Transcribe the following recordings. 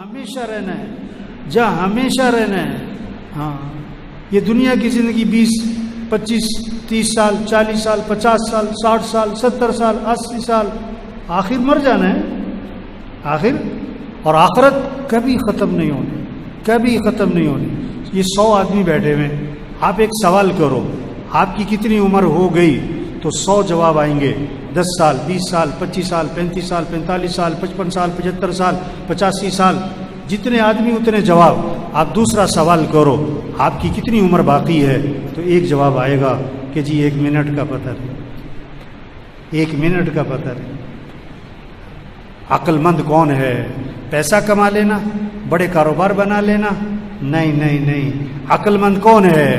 ہمیشہ رہنا ہے، جہاں ہمیشہ رہنا ہے. ہاں یہ دنیا کی زندگی 20 25 30 سال 40 سال 50 سال 60 سال 70 سال 80 سال، آخر مر جانا ہے آخر. اور آخرت کبھی ختم نہیں ہونی، کبھی ختم نہیں ہونی. یہ 100 آدمی بیٹھے ہوئے، آپ ایک سوال کرو آپ کی کتنی عمر ہو گئی تو 100 جواب آئیں گے. 10 سال 20 سال 25 سال 35 سال 45 سال 55 سال 75 سال 85 سال، جتنے آدمی اتنے جواب. آپ دوسرا سوال کرو آپ کی کتنی عمر باقی ہے تو ایک جواب آئے گا کہ جی 1 منٹ کا پتہ نہیں، 1 منٹ کا پتہ نہیں. عقل مند کون ہے؟ پیسہ کما لینا، بڑے کاروبار بنا لینا؟ نہیں نہیں نہیں. عقل مند کون ہے؟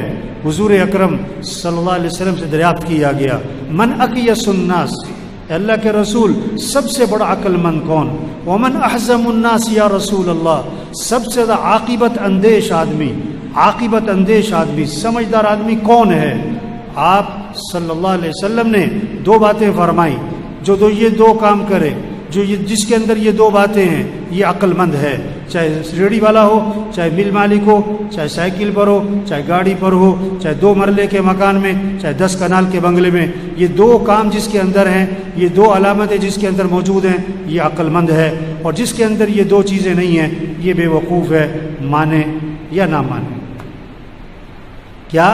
حضور اکرم صلی اللہ علیہ وسلم سے دریافت کیا گیا من اقیس الناس، اللہ کے رسول سب سے بڑا عقل مند کون؟ ومن احزم الناس یا رسول اللہ، سب سے زیادہ عاقبت اندیش آدمی، عاقبت اندیش آدمی، سمجھدار آدمی کون ہے؟ آپ صلی اللہ علیہ وسلم نے 2 باتیں فرمائی، جو یہ 2 کام کرے، جو جس کے اندر یہ 2 باتیں ہیں یہ عقل مند ہے. چاہے ریڑھی والا ہو، چاہے مل مالک ہو، چاہے سائیکل پر ہو، چاہے گاڑی پر ہو، چاہے 2 مرلے کے مکان میں، چاہے 10 کنال کے بنگلے میں، یہ 2 کام جس کے اندر ہیں، یہ 2 علامتیں جس کے اندر موجود ہیں، یہ عقل مند ہے. اور جس کے اندر یہ 2 چیزیں نہیں ہیں یہ بے وقوف ہے، مانے یا نہ مانے. کیا؟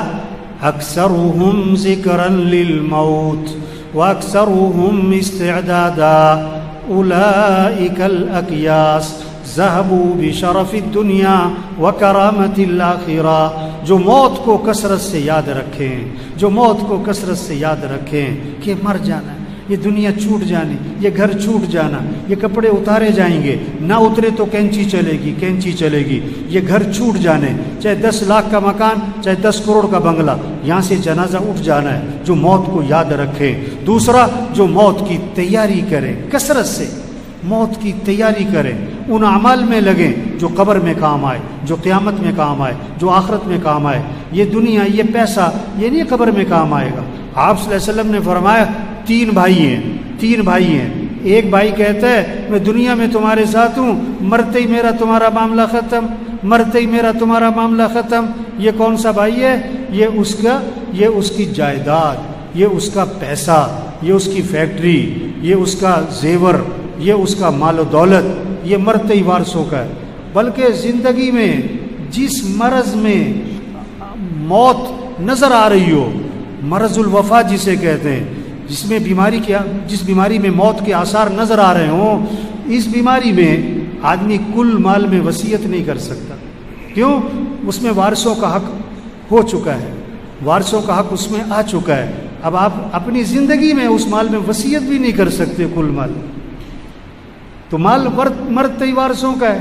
اکثرهم ذکرا للموت واکثرهم استعدادا اولئک الاکیاس ذهبوا بشرف الدنیا وکرامت الآخرہ. جو موت کو کثرت سے یاد رکھیں، جو موت کو کثرت سے یاد رکھیں کہ مر جانا، یہ دنیا چھوٹ جانی، یہ گھر چھوٹ جانا، یہ کپڑے اتارے جائیں گے، نہ اترے تو کینچی چلے گی، کینچی چلے گی، یہ گھر چھوٹ جانے، چاہے 10 لاکھ کا مکان، چاہے 10 کروڑ کا بنگلہ، یہاں سے جنازہ اٹھ جانا ہے. جو موت کو یاد رکھے. دوسرا، جو موت کی تیاری کرے، کثرت سے موت کی تیاری کریں، ان اعمال میں لگیں جو قبر میں کام آئے، جو قیامت میں کام آئے، جو آخرت میں کام آئے. یہ دنیا، یہ پیسہ، یہ نہیں قبر میں کام آئے گا. آپ صلی اللہ علیہ وسلم نے فرمایا 3 بھائی ہیں، 3 بھائی ہیں. ایک بھائی کہتا ہے میں دنیا میں تمہارے ساتھ ہوں، مرتے ہی میرا تمہارا معاملہ ختم، مرتے ہی میرا تمہارا معاملہ ختم. یہ کون سا بھائی ہے؟ یہ اس کی جائیداد، یہ اس کا پیسہ، یہ اس کی فیکٹری، یہ اس کا زیور، یہ اس کا مال و دولت، یہ مرتے ہی وارثوں کا ہے. بلکہ زندگی میں جس مرض میں موت نظر آ رہی ہو، مرض الوفا جسے کہتے ہیں، جس بیماری میں موت کے آثار نظر آ رہے ہوں، اس بیماری میں آدمی کل مال میں وصیت نہیں کر سکتا. کیوں؟ اس میں وارثوں کا حق ہو چکا ہے، وارثوں کا حق اس میں آ چکا ہے. اب آپ اپنی زندگی میں اس مال میں وصیت بھی نہیں کر سکتے کل مال، تو مال مرتے ہی وارثوں کا ہے.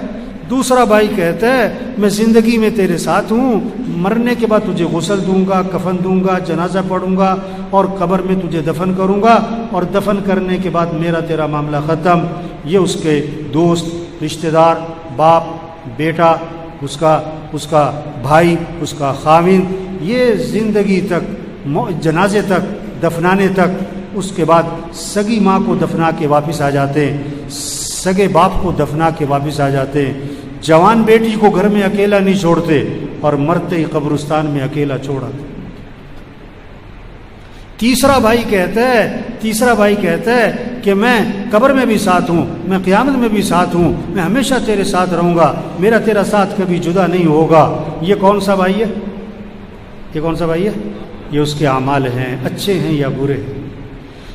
دوسرا بھائی کہتا ہے میں زندگی میں تیرے ساتھ ہوں، مرنے کے بعد تجھے غسل دوں گا، کفن دوں گا، جنازہ پڑھوں گا اور قبر میں تجھے دفن کروں گا، اور دفن کرنے کے بعد میرا تیرا معاملہ ختم. یہ اس کے دوست، رشتہ دار، باپ، بیٹا، اس کا بھائی، اس کا خاوند، یہ زندگی تک، جنازے تک، دفنانے تک. اس کے بعد سگی ماں کو دفنا کے واپس آ جاتے ہیں، سگے باپ کو دفنا کے واپس آ جاتے ہیں. جوان بیٹی کو گھر میں اکیلا نہیں چھوڑتے اور مرتے ہی قبرستان میں اکیلا چھوڑا. تیسرا بھائی کہتا ہے کہ میں قبر میں بھی ساتھ ہوں، میں قیامت میں بھی ساتھ ہوں، میں ہمیشہ تیرے ساتھ رہوں گا، میرا تیرا ساتھ کبھی جدا نہیں ہوگا. یہ کون سا بھائی ہے؟ یہ اس کے اعمال ہیں، اچھے ہیں یا برے.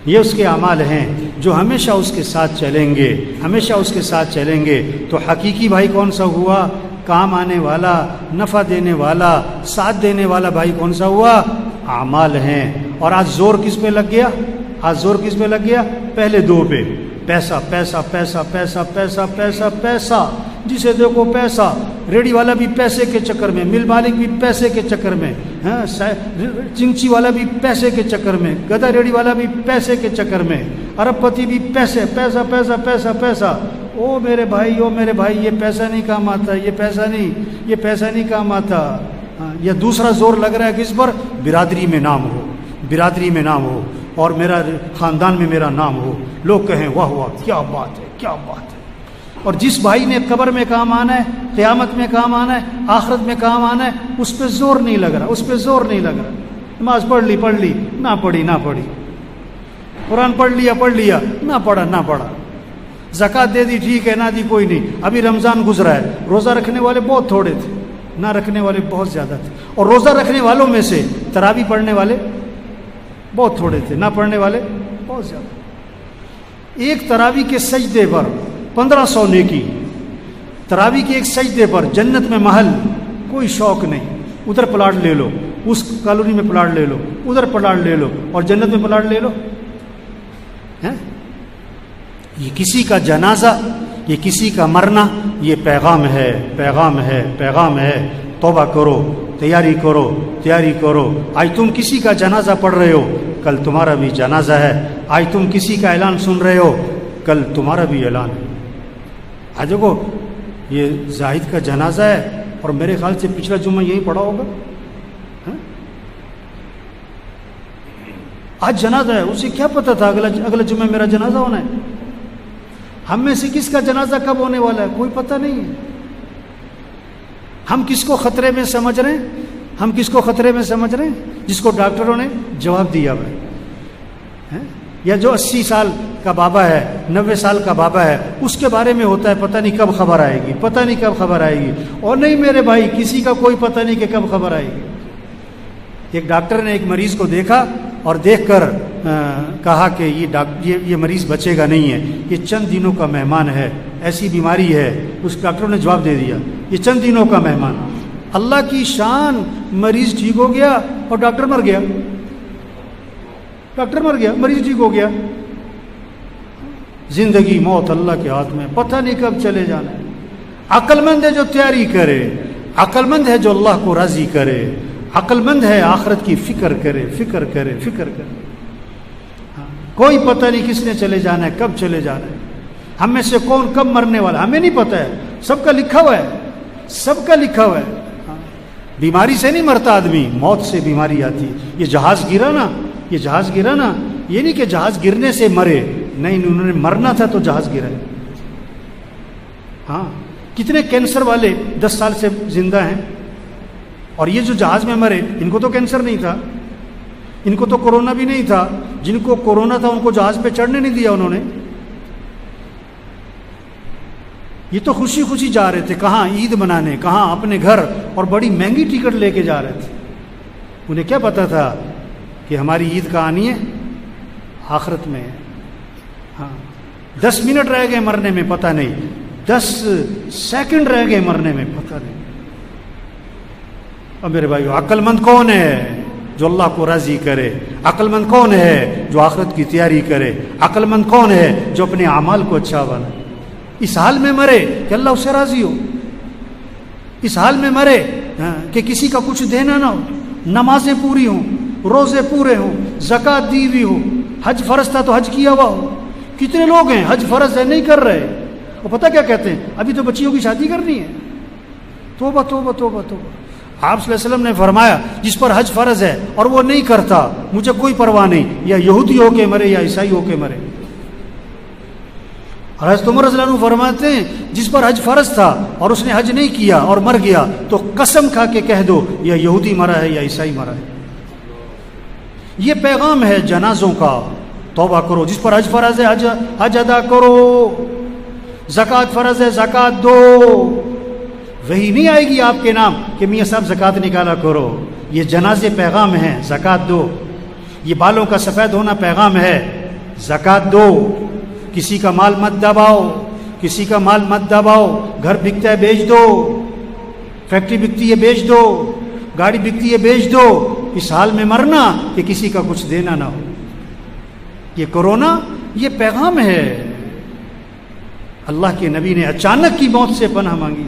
یہ اس کے اعمال ہیں جو ہمیشہ اس کے ساتھ چلیں گے، ہمیشہ اس کے ساتھ چلیں گے. تو حقیقی بھائی کون سا ہوا؟ کام آنے والا، نفع دینے والا، ساتھ دینے والا بھائی کون سا ہوا؟ اعمال ہیں. اور آج زور کس پہ لگ گیا؟ پہلے 2 پہ، پیسہ پیسہ پیسہ پیسہ پیسہ پیسہ پیسہ. جسے دیکھو پیسہ، ریڑھی والا بھی پیسے کے چکر میں، مل مالک بھی پیسے کے چکر میں، چنگچی والا بھی پیسے کے چکر میں، گدھا ریڑھی والا بھی پیسے کے چکر میں، ارب پتی بھی پیسہ پیسہ پیسہ پیسہ. او میرے بھائی یہ پیسہ نہیں کام آتا، یہ پیسہ نہیں کام آتا. یا دوسرا زور لگ رہا ہے کس پر؟ برادری میں نام ہو اور میرا خاندان میں میرا نام ہو، لوگ کہیں واہ واہ کیا بات ہے. اور جس بھائی نے قبر میں کام آنا ہے، قیامت میں کام آنا ہے، آخرت میں کام آنا ہے، اس پہ زور نہیں لگ رہا، اس پہ زور نہیں لگ رہا۔ نماز پڑھ لی، نہ پڑھی، قرآن پڑھ لیا، نہ پڑھا، زکوٰۃ دے دی ٹھیک ہے، نہ دی کوئی نہیں۔ ابھی رمضان گزرا ہے، روزہ رکھنے والے بہت تھوڑے تھے، نہ رکھنے والے بہت زیادہ تھے، اور روزہ رکھنے والوں میں سے تراویح پڑھنے والے بہت تھوڑے تھے، نہ پڑھنے والے بہت زیادہ۔ ایک تراویح کے سجدے پر 1500 نیکی، تراویح کے ایک سجدے پر جنت میں محل، کوئی شوق نہیں، ادھر پلاٹ لے لو، اس کالونی میں پلاٹ لے لو، ادھر پلاٹ لے لو، اور جنت میں پلاٹ لے لو۔ یہ کسی کا جنازہ، یہ کسی کا مرنا، یہ پیغام ہے۔ توبہ کرو، تیاری کرو۔ آج تم کسی کا جنازہ پڑھ رہے ہو، کل تمہارا بھی جنازہ ہے۔ آج تم کسی کا اعلان سن رہے ہو، کل تمہارا بھی اعلان ہے۔ آج دیکھو یہ زاہد کا جنازہ ہے، اور میرے خیال سے پچھلا جمعہ یہی پڑھا ہوگا۔ آج جنازہ ہے، اسے کیا پتہ تھا اگلا جمعہ میرا جنازہ ہونا ہے؟ ہم میں سے کس کا جنازہ کب ہونے والا ہے کوئی پتہ نہیں ہے۔ ہم کس کو خطرے میں سمجھ رہے ہیں؟ جس کو ڈاکٹروں نے جواب دیا ہے، یا جو 80 سال کا بابا ہے، 90 سال کا بابا ہے، اس کے بارے میں ہوتا ہے پتہ نہیں کب خبر آئے گی، اور نہیں میرے بھائی، کسی کا کوئی پتہ نہیں کہ کب خبر آئے گی۔ ایک ڈاکٹر نے ایک مریض کو دیکھا اور دیکھ کر کہا کہ یہ مریض بچے گا نہیں ہے، یہ چند دنوں کا مہمان ہے، ایسی بیماری ہے۔ اس ڈاکٹر نے جواب دے دیا یہ چند دنوں کا مہمان۔ اللہ کی شان، مریض ٹھیک ہو گیا اور ڈاکٹر مر گیا، مریض ٹھیک ہو گیا۔ زندگی موت اللہ کے ہاتھ میں، پتہ نہیں کب چلے جانا ہے۔ عقل مند ہے جو تیاری کرے، عقل مند ہے جو اللہ کو راضی کرے، عقل مند ہے آخرت کی فکر کرے۔ کوئی پتہ نہیں کس نے چلے جانا ہے، کب چلے جانا ہے، ہم میں سے کون کب مرنے والا ہمیں نہیں پتہ ہے۔ سب کا لکھا ہوا ہے، بیماری سے نہیں مرتا آدمی، موت سے بیماری آتی ہے۔ یہ جہاز گرا نا، یہ نہیں کہ جہاز گرنے سے مرے، نہیں، انہوں نے مرنا تھا تو جہاز گرا۔ کتنے کینسر والے 10 سال سے زندہ ہیں، اور یہ جو جہاز میں مرے ان کو تو کینسر نہیں تھا، ان کو تو کورونا بھی نہیں تھا۔ جن کو کورونا تھا ان کو جہاز پہ چڑھنے نہیں دیا انہوں نے۔ یہ تو خوشی جا رہے تھے، کہاں عید منانے، کہاں اپنے گھر، اور بڑی مہنگی ٹکٹ لے کے جا رہے تھے۔ انہیں کیا پتا تھا کہ ہماری عید کا آنی ہے آخرت میں ہے۔ 10 منٹ رہ گئے مرنے میں، پتہ نہیں، 10 سیکنڈ رہ گئے مرنے میں، پتہ نہیں۔ اور میرے بھائیو، عقل مند کون ہے جو اللہ کو راضی کرے؟ عقل مند کون ہے جو آخرت کی تیاری کرے؟ عقل مند کون ہے جو اپنے اعمال کو اچھا بنائے؟ اس حال میں مرے کہ اللہ اس سے راضی ہو، اس حال میں مرے کہ کسی کا کچھ دینا نہ ہو، نمازیں پوری ہوں، روزے پورے ہوں، زکوٰۃ دی ہوئی ہو، حج فرض تھا تو حج کیا ہوا ہو۔ کتنے لوگ ہیں حج فرض ہے نہیں کر رہے، وہ پتہ کیا کہتے ہیں، ابھی تو بچیوں کی شادی کرنی ہے۔ توبہ توبہ توبہ توبہ۔ آپ صلی اللہ علیہ وسلم نے فرمایا جس پر حج فرض ہے اور وہ نہیں کرتا، مجھے کوئی پرواہ نہیں، یا یہودی ہو کے مرے یا عیسائی ہو کے مرے۔ اور حضرت عمر رضی اللہ عنہ فرماتے ہیں جس پر حج فرض تھا اور اس نے حج نہیں کیا اور مر گیا تو قسم کھا کے کہہ دو یا یہودی مرا ہے یا عیسائی مرا ہے۔ یہ پیغام ہے جنازوں کا۔ توبہ کرو، جس پر حج فرض ہے حج ادا کرو، زکوٰۃ فرض ہے زکوٰۃ دو۔ وہی نہیں آئے گی آپ کے نام کہ میاں صاحب زکوٰۃ نکالا کرو، یہ جنازے پیغام ہیں، زکوٰۃ دو۔ یہ بالوں کا سفید ہونا پیغام ہے، زکوٰۃ دو۔ کسی کا مال مت دباؤ، کسی کا مال مت دباؤ۔ گھر بکتا ہے بیچ دو، فیکٹری بکتی ہے بیچ دو، گاڑی بکتی ہے بیچ دو، اس حال میں مرنا کہ کسی کا کچھ دینا نہ ہو۔ یہ کورونا یہ پیغام ہے۔ اللہ کے نبی نے اچانک کی موت سے پناہ مانگی۔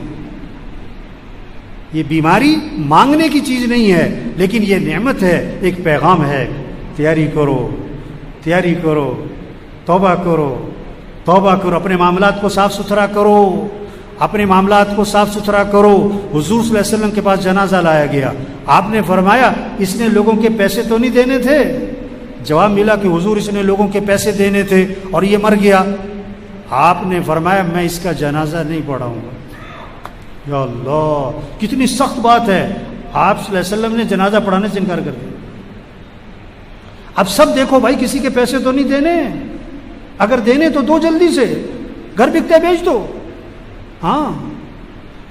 یہ بیماری مانگنے کی چیز نہیں ہے، لیکن یہ نعمت ہے، ایک پیغام ہے۔ تیاری کرو، تیاری کرو، توبہ کرو، توبہ کرو، اپنے معاملات کو صاف ستھرا کرو، اپنے معاملات کو صاف ستھرا کرو۔ حضور صلی اللہ علیہ وسلم کے پاس جنازہ لایا گیا، آپ نے فرمایا اس نے لوگوں کے پیسے تو نہیں دینے تھے؟ جواب ملا کہ حضور اس نے لوگوں کے پیسے دینے تھے اور یہ مر گیا۔ آپ نے فرمایا میں اس کا جنازہ نہیں پڑھاؤں گا۔ یا اللہ، کتنی سخت بات ہے، آپ صلی اللہ علیہ وسلم نے جنازہ پڑھانے سے انکار کر دیا۔ اب سب دیکھو بھائی، کسی کے پیسے تو نہیں دینے، اگر دینے تو دو جلدی سے، گھر بکتا ہے بیچ دو۔ ہاں،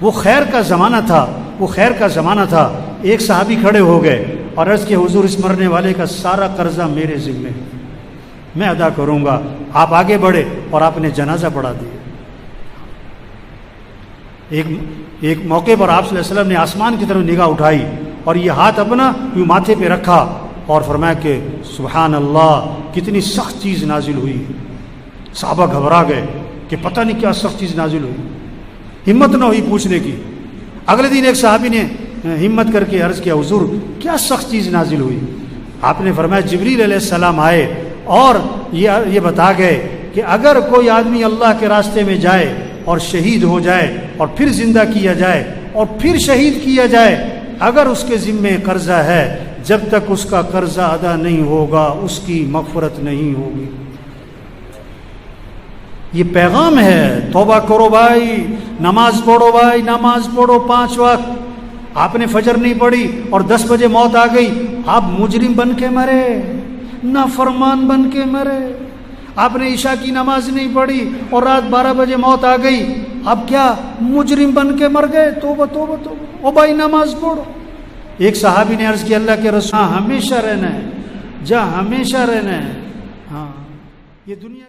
وہ خیر کا زمانہ تھا، وہ خیر کا زمانہ تھا۔ ایک صحابی کھڑے ہو گئے اور عرض کیا حضور اس مرنے والے کا سارا قرضہ میرے ذمے ہے، میں ادا کروں گا۔ آپ آگے بڑھے اور آپ نے جنازہ پڑھا دیا۔ ایک موقع پر آپ صلی اللہ علیہ وسلم نے آسمان کی طرف نگاہ اٹھائی اور یہ ہاتھ اپنا یوں ماتھے پہ رکھا اور فرمایا کہ سبحان اللہ، کتنی سخت چیز نازل ہوئی۔ صحابہ گھبرا گئے کہ پتہ نہیں کیا سخت چیز نازل ہوئی، ہمت نہ ہوئی پوچھنے کی۔ اگلے دن ایک صحابی نے ہمت کر کے عرض کیا حضور کیا سخت چیز نازل ہوئی؟ آپ نے فرمایا جبریل علیہ السلام آئے اور یہ بتا گئے کہ اگر کوئی آدمی اللہ کے راستے میں جائے اور شہید ہو جائے اور پھر زندہ کیا جائے اور پھر شہید کیا جائے، اگر اس کے ذمے قرضہ ہے، جب تک اس کا قرضہ ادا نہیں ہوگا اس کی مغفرت نہیں ہوگی۔ یہ پیغام ہے، توبہ کرو بھائی، نماز پڑھو بھائی، نماز پڑھو 5 وقت۔ آپ نے فجر نہیں پڑھی اور 10 بجے موت آ گئی، آپ مجرم بن کے مرے، نافرمان بن کے مرے۔ آپ نے عشاء کی نماز نہیں پڑھی اور رات 12 بجے موت آ گئی، اب کیا مجرم بن کے مر گئے؟ توبہ توبہ توبہ، او بھائی نماز پڑھو۔ ایک صحابی نے عرض کیا اللہ کے رسول ہمیشہ رہنا ہے، جہاں ہمیشہ رہنا ہے۔ ہاں، یہ دنیا